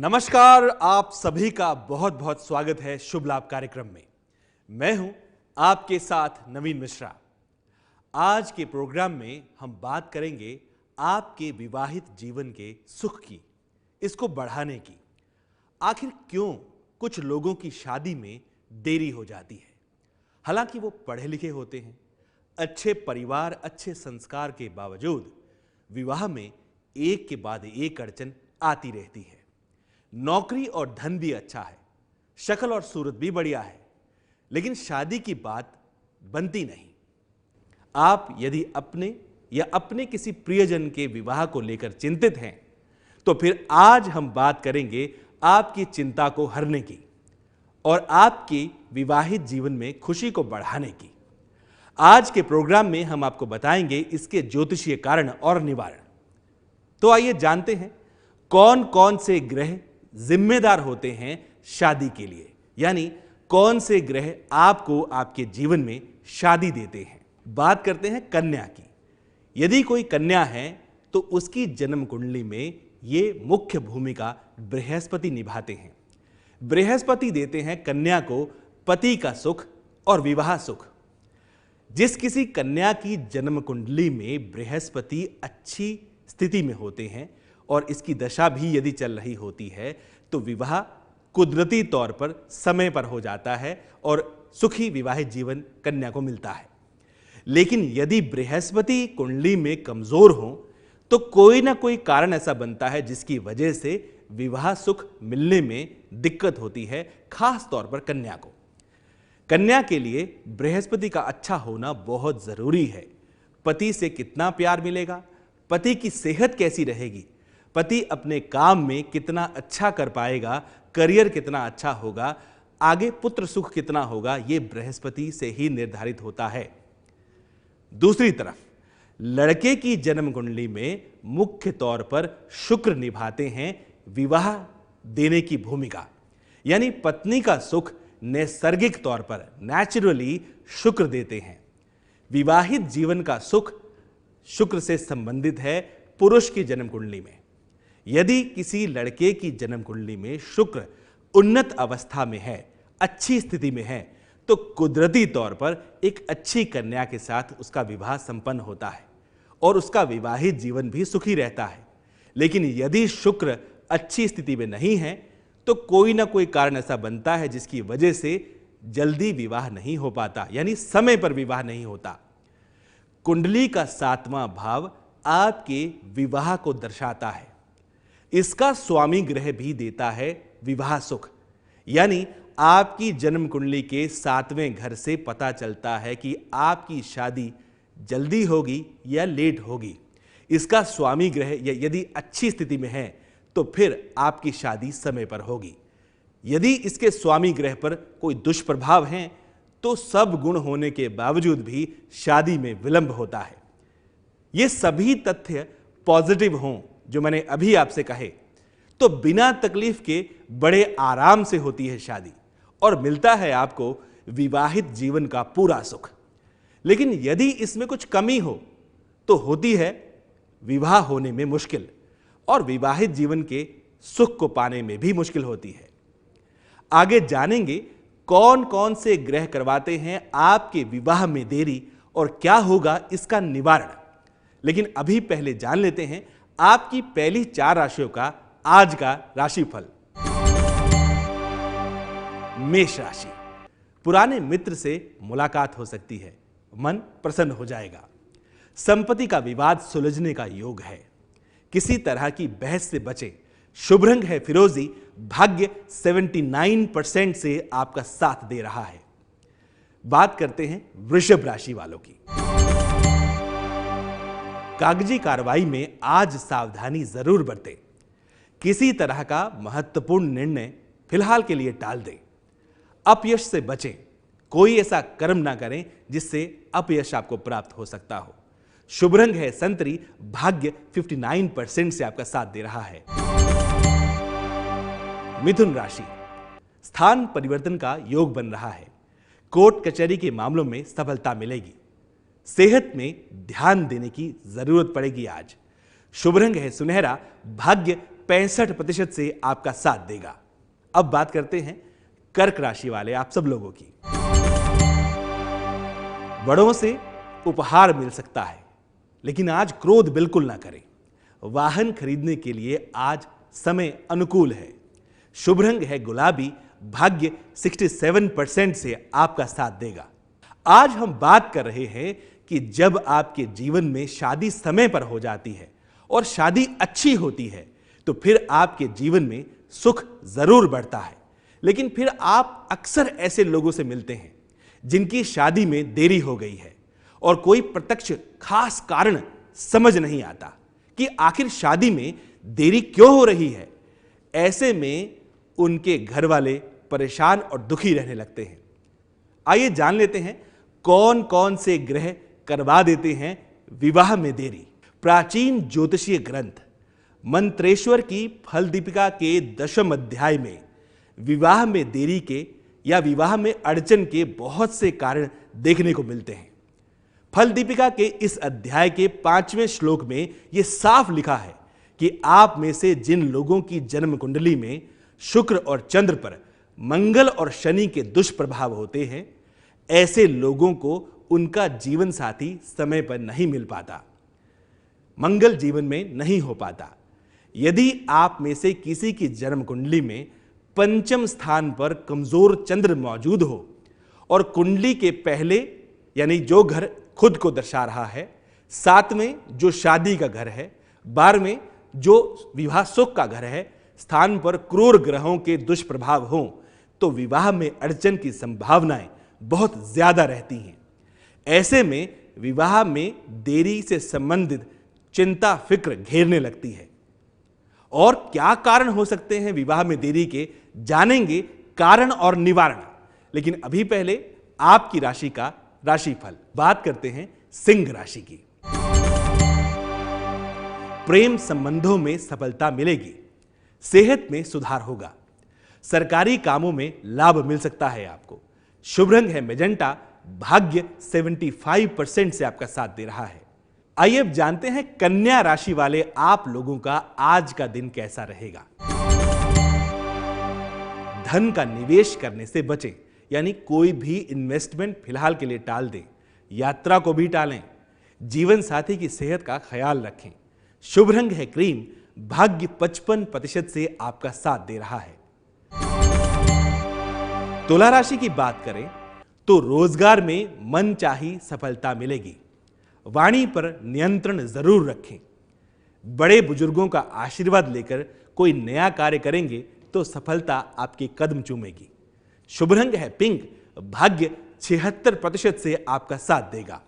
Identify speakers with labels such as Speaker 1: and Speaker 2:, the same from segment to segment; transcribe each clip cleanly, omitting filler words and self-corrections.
Speaker 1: नमस्कार, आप सभी का बहुत बहुत स्वागत है शुभ लाभ कार्यक्रम में। मैं हूं आपके साथ नवीन मिश्रा। आज के प्रोग्राम में हम बात करेंगे आपके विवाहित जीवन के सुख की, इसको बढ़ाने की। आखिर क्यों कुछ लोगों की शादी में देरी हो जाती है? हालांकि वो पढ़े लिखे होते हैं, अच्छे परिवार, अच्छे संस्कार के बावजूद विवाह में एक के बाद एक अड़चन आती रहती है। नौकरी और धन भी अच्छा है, शक्ल और सूरत भी बढ़िया है, लेकिन शादी की बात बनती नहीं। आप यदि अपने या अपने किसी प्रियजन के विवाह को लेकर चिंतित हैं, तो फिर आज हम बात करेंगे आपकी चिंता को हरने की और आपके विवाहित जीवन में खुशी को बढ़ाने की। आज के प्रोग्राम में हम आपको बताएंगे इसके ज्योतिषीय कारण और निवारण। तो आइए जानते हैं कौन कौन से ग्रह जिम्मेदार होते हैं शादी के लिए, यानी कौन से ग्रह आपको आपके जीवन में शादी देते हैं। बात करते हैं कन्या की। यदि कोई कन्या है तो उसकी जन्म कुंडली में ये मुख्य भूमिका बृहस्पति निभाते हैं। बृहस्पति देते हैं कन्या को पति का सुख और विवाह सुख। जिस किसी कन्या की जन्म कुंडली में बृहस्पति अच्छी स्थिति में होते हैं और इसकी दशा भी यदि चल रही होती है तो विवाह कुदरती तौर पर समय पर हो जाता है और सुखी विवाहित जीवन कन्या को मिलता है। लेकिन यदि बृहस्पति कुंडली में कमजोर हो तो कोई ना कोई कारण ऐसा बनता है जिसकी वजह से विवाह सुख मिलने में दिक्कत होती है, खास तौर पर कन्या को। कन्या के लिए बृहस्पति का अच्छा होना बहुत जरूरी है। पति से कितना प्यार मिलेगा, पति की सेहत कैसी रहेगी, पति अपने काम में कितना अच्छा कर पाएगा, करियर कितना अच्छा होगा, आगे पुत्र सुख कितना होगा, यह बृहस्पति से ही निर्धारित होता है। दूसरी तरफ लड़के की जन्म कुंडली में मुख्य तौर पर शुक्र निभाते हैं विवाह देने की भूमिका, यानी पत्नी का सुख नैसर्गिक तौर पर नेचुरली शुक्र देते हैं। विवाहित जीवन का सुख शुक्र से संबंधित है पुरुष की जन्म कुंडली में। यदि किसी लड़के की जन्म कुंडली में शुक्र उन्नत अवस्था में है, अच्छी स्थिति में है, तो कुदरती तौर पर एक अच्छी कन्या के साथ उसका विवाह संपन्न होता है और उसका विवाहित जीवन भी सुखी रहता है। लेकिन यदि शुक्र अच्छी स्थिति में नहीं है तो कोई ना कोई कारण ऐसा बनता है जिसकी वजह से जल्दी विवाह नहीं हो पाता, यानी समय पर विवाह नहीं होता। कुंडली का 7वां भाव आपके विवाह को दर्शाता है। इसका स्वामी ग्रह भी देता है विवाह सुख, यानी आपकी जन्म कुंडली के 7वें घर से पता चलता है कि आपकी शादी जल्दी होगी या लेट होगी। इसका स्वामी ग्रह यदि अच्छी स्थिति में है तो फिर आपकी शादी समय पर होगी। यदि इसके स्वामी ग्रह पर कोई दुष्प्रभाव हैं तो सब गुण होने के बावजूद भी शादी में विलंब होता है। ये सभी तथ्य पॉजिटिव हों जो मैंने अभी आपसे कहे तो बिना तकलीफ के बड़े आराम से होती है शादी और मिलता है आपको विवाहित जीवन का पूरा सुख। लेकिन यदि इसमें कुछ कमी हो तो होती है विवाह होने में मुश्किल और विवाहित जीवन के सुख को पाने में भी मुश्किल होती है। आगे जानेंगे कौन कौन से ग्रह करवाते हैं आपके विवाह में देरी और क्या होगा इसका निवारण। लेकिन अभी पहले जान लेते हैं आपकी पहली 4 राशियों का आज का राशिफल। मेष राशि। पुराने मित्र से मुलाकात हो सकती है, मन प्रसन्न हो जाएगा। संपत्ति का विवाद सुलझने का योग है। किसी तरह की बहस से बचें। शुभ रंग है फिरोजी। भाग्य 79% से आपका साथ दे रहा है। बात करते हैं वृषभ राशि वालों की। कागजी कार्रवाई में आज सावधानी जरूर बरतें। किसी तरह का महत्वपूर्ण निर्णय फिलहाल के लिए टाल दें। अपयश से बचें। कोई ऐसा कर्म ना करें जिससे अपयश आपको प्राप्त हो सकता हो। शुभ रंग है संतरी। भाग्य 59% से आपका साथ दे रहा है। मिथुन राशि। स्थान परिवर्तन का योग बन रहा है। कोर्ट कचहरी के मामलों में सफलता मिलेगी। सेहत में ध्यान देने की जरूरत पड़ेगी आज। शुभ रंग है सुनहरा। भाग्य 65% से आपका साथ देगा। अब बात करते हैं कर्क राशि वाले आप सब लोगों की। बड़ों से उपहार मिल सकता है, लेकिन आज क्रोध बिल्कुल ना करें। वाहन खरीदने के लिए आज समय अनुकूल है। शुभ रंग है गुलाबी, भाग्य 67% से आपका साथ देगा। आज हम बात कर रहे हैं कि जब आपके जीवन में शादी समय पर हो जाती है और शादी अच्छी होती है तो फिर आपके जीवन में सुख जरूर बढ़ता है, लेकिन फिर आप अक्सर ऐसे लोगों से मिलते हैं जिनकी शादी में देरी हो गई है और कोई प्रत्यक्ष खास कारण समझ नहीं आता कि आखिर शादी में देरी क्यों हो रही है। ऐसे में उनके घर वाले परेशान और दुखी रहने लगते हैं। आइए जान लेते हैं कौन कौन से ग्रह करवा देते हैं विवाह में देरी। प्राचीन ज्योतिषीय ग्रंथ मंत्रेश्वर की फल दीपिका के 10वें अध्याय में विवाह में देरी के या विवाह में अड़चन के बहुत से कारण देखने को मिलते हैं। फल दीपिका के इस अध्याय के 5वें श्लोक में यह साफ लिखा है कि आप में से जिन लोगों की जन्म कुंडली में शुक्र और चंद्र पर मंगल और शनि के दुष्प्रभाव होते हैं, ऐसे लोगों को उनका जीवन साथी समय पर नहीं मिल पाता, मंगल जीवन में नहीं हो पाता। यदि आप में से किसी की जन्म कुंडली में पंचम स्थान पर कमजोर चंद्र मौजूद हो और कुंडली के पहले यानी जो घर खुद को दर्शा रहा है, 7वें जो शादी का घर है, 12वें जो विवाह सुख का घर है, स्थान पर क्रूर ग्रहों के दुष्प्रभाव हों तो विवाह में अड़चन की संभावनाएं बहुत ज्यादा रहती हैं। ऐसे में विवाह में देरी से संबंधित चिंता फिक्र घेरने लगती है। और क्या कारण हो सकते हैं विवाह में देरी के, जानेंगे कारण और निवारण। लेकिन अभी पहले आपकी राशि का राशिफल। बात करते हैं सिंह राशि की। प्रेम संबंधों में सफलता मिलेगी, सेहत में सुधार होगा, सरकारी कामों में लाभ मिल सकता है आपको। शुभ रंग है मैजेंटा, भाग्य 75% से आपका साथ दे रहा है। आइए अब जानते हैं कन्या राशि वाले आप लोगों का आज का दिन कैसा रहेगा। धन का निवेश करने से बचें, यानी कोई भी इन्वेस्टमेंट फिलहाल के लिए टाल दें, यात्रा को भी टालें, जीवन साथी की सेहत का ख्याल रखें। शुभ रंग है क्रीम, भाग्य 55% से आपका साथ दे रहा है। तुला राशि की बात करें तो रोजगार में मनचाही सफलता मिलेगी। वाणी पर नियंत्रण जरूर रखें। बड़े बुजुर्गों का आशीर्वाद लेकर कोई नया कार्य करेंगे तो सफलता आपके कदम चूमेगी। शुभ रंग है पिंक, भाग्य 76% से आपका साथ देगा।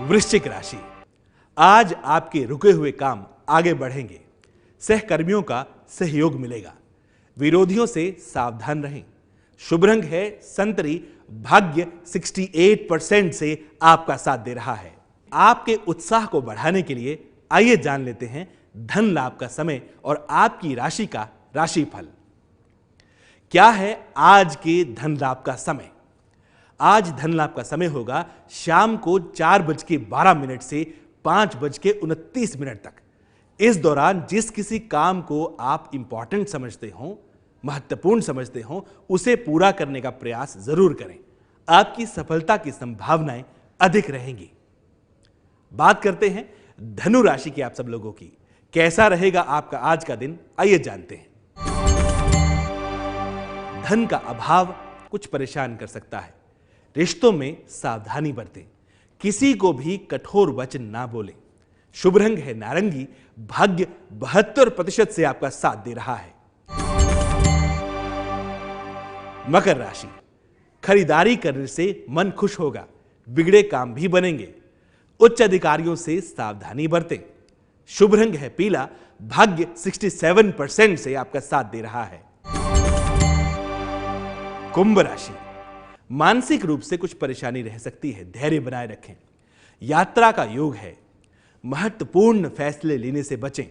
Speaker 1: वृश्चिक राशि, आज आपके रुके हुए काम आगे बढ़ेंगे, सहकर्मियों का सहयोग मिलेगा, विरोधियों से सावधान रहें। शुभ रंग है संतरी, भाग्य 68% से आपका साथ दे रहा है। आपके उत्साह को बढ़ाने के लिए आइए जान लेते हैं धन लाभ का समय और आपकी राशि का राशिफल। क्या है आज के धन लाभ का समय? आज धन लाभ का समय होगा शाम को 4:12 से 5:29 तक। इस दौरान जिस किसी काम को आप इंपॉर्टेंट समझते हो, महत्वपूर्ण समझते हो, उसे पूरा करने का प्रयास जरूर करें। आपकी सफलता की संभावनाएं अधिक रहेंगी। बात करते हैं धनु राशि की आप सब लोगों की। कैसा रहेगा आपका आज का दिन, आइए जानते हैं। धन का अभाव कुछ परेशान कर सकता है। रिश्तों में सावधानी बरतें, किसी को भी कठोर वचन ना बोलें। शुभ रंग है नारंगी, भाग्य 72% से आपका साथ दे रहा है। मकर राशि, खरीदारी करने से मन खुश होगा, बिगड़े काम भी बनेंगे। उच्च अधिकारियों से सावधानी बरतें। शुभ रंग है पीला, भाग्य 67% से आपका साथ दे रहा है। कुंभ राशि, मानसिक रूप से कुछ परेशानी रह सकती है, धैर्य बनाए रखें। यात्रा का योग है, महत्वपूर्ण फैसले लेने से बचें।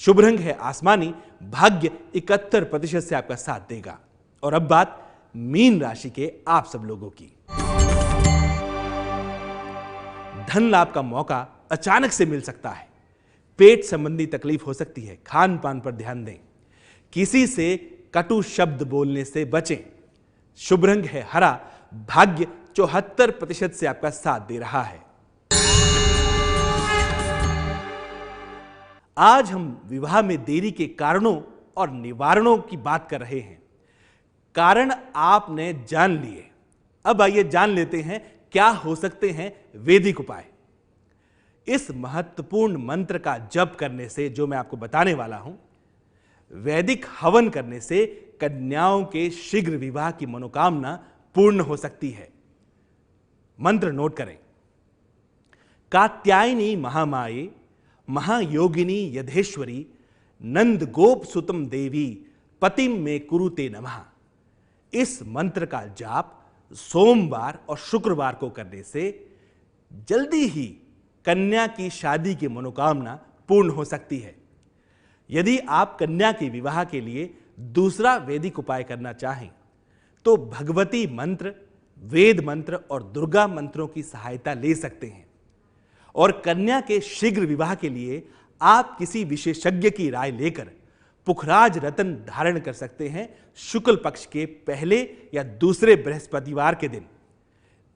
Speaker 1: शुभ रंग है आसमानी, भाग्य 71% से आपका साथ देगा। और अब बात मीन राशि के आप सब लोगों की। धन लाभ का मौका अचानक से मिल सकता है। पेट संबंधी तकलीफ हो सकती है, खान पान पर ध्यान दें। किसी से कटु शब्द बोलने से बचें। शुभ रंग है हरा। भाग्य 74% से आपका साथ दे रहा है। आज हम विवाह में देरी के कारणों और निवारणों की बात कर रहे हैं। कारण आपने जान लिए, अब आइए जान लेते हैं क्या हो सकते हैं वैदिक उपाय। इस महत्वपूर्ण मंत्र का जप करने से, जो मैं आपको बताने वाला हूं, वैदिक हवन करने से कन्याओं के शीघ्र विवाह की मनोकामना पूर्ण हो सकती है। मंत्र नोट करें। कात्यायनी महामाये महायोगिनी यधेश्वरी नंद गोप सुतम देवी पतिम में कुरुते नमः। इस मंत्र का जाप सोमवार और शुक्रवार को करने से जल्दी ही कन्या की शादी की मनोकामना पूर्ण हो सकती है। यदि आप कन्या के विवाह के लिए दूसरा वैदिक उपाय करना चाहें तो भगवती मंत्र, वेद मंत्र और दुर्गा मंत्रों की सहायता ले सकते हैं। और कन्या के शीघ्र विवाह के लिए आप किसी विशेषज्ञ की राय लेकर पुखराज रत्न धारण कर सकते हैं शुक्ल पक्ष के पहले या दूसरे बृहस्पतिवार के दिन।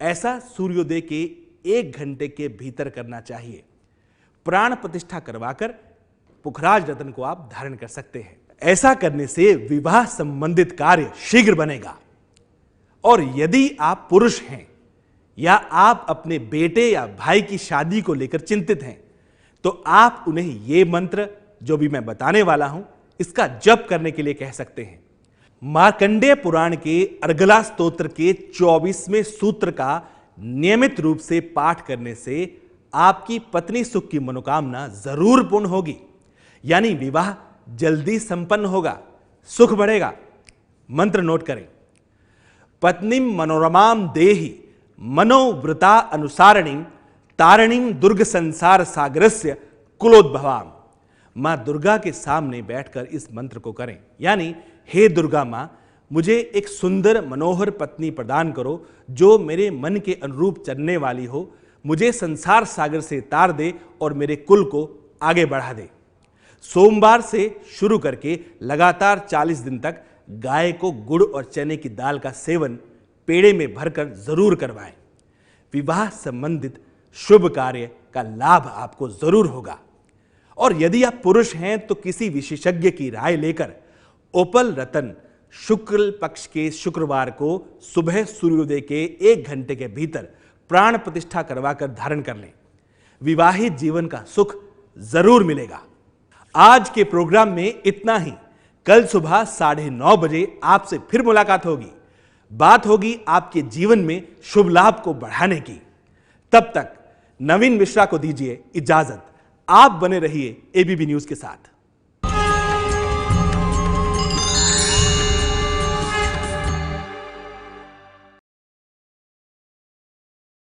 Speaker 1: ऐसा सूर्योदय के 1 घंटे के भीतर करना चाहिए। प्राण प्रतिष्ठा करवाकर पुखराज रत्न को आप धारण कर सकते हैं। ऐसा करने से विवाह संबंधित कार्य शीघ्र बनेगा। और यदि आप पुरुष हैं या आप अपने बेटे या भाई की शादी को लेकर चिंतित हैं तो आप उन्हें ये मंत्र, जो भी मैं बताने वाला हूं, इसका जप करने के लिए कह सकते हैं। मार्कंडेय पुराण के अर्गला स्तोत्र के 24वें सूत्र का नियमित रूप से पाठ करने से आपकी पत्नी सुख की मनोकामना जरूर पूर्ण होगी, यानी विवाह जल्दी संपन्न होगा, सुख बढ़ेगा। मंत्र नोट करें। पत्नीम मनोरमाम देहि मनोवृता अनुसारणीम तारणीम दुर्ग संसार सागरस्य कुलोद्भवाम। मां दुर्गा के सामने बैठकर इस मंत्र को करें, यानी हे दुर्गा मां, मुझे एक सुंदर मनोहर पत्नी प्रदान करो जो मेरे मन के अनुरूप चलने वाली हो, मुझे संसार सागर से तार दे और मेरे कुल को आगे बढ़ा दे। सोमवार से शुरू करके लगातार 40 दिन तक गाय को गुड़ और चने की दाल का सेवन पेड़े में भरकर जरूर करवाएं। विवाह संबंधित शुभ कार्य का लाभ आपको जरूर होगा। और यदि आप पुरुष हैं तो किसी विशेषज्ञ की राय लेकर ओपल रतन शुक्ल पक्ष के शुक्रवार को सुबह सूर्योदय के 1 घंटे के भीतर प्राण प्रतिष्ठा करवाकर धारण कर लें। विवाहित जीवन का सुख जरूर मिलेगा। आज के प्रोग्राम में इतना ही। कल सुबह 9:30 बजे आपसे फिर मुलाकात होगी। बात होगी आपके जीवन में शुभ लाभ को बढ़ाने की। तब तक नवीन मिश्रा को दीजिए इजाजत। आप बने रहिए एबीपी न्यूज के साथ।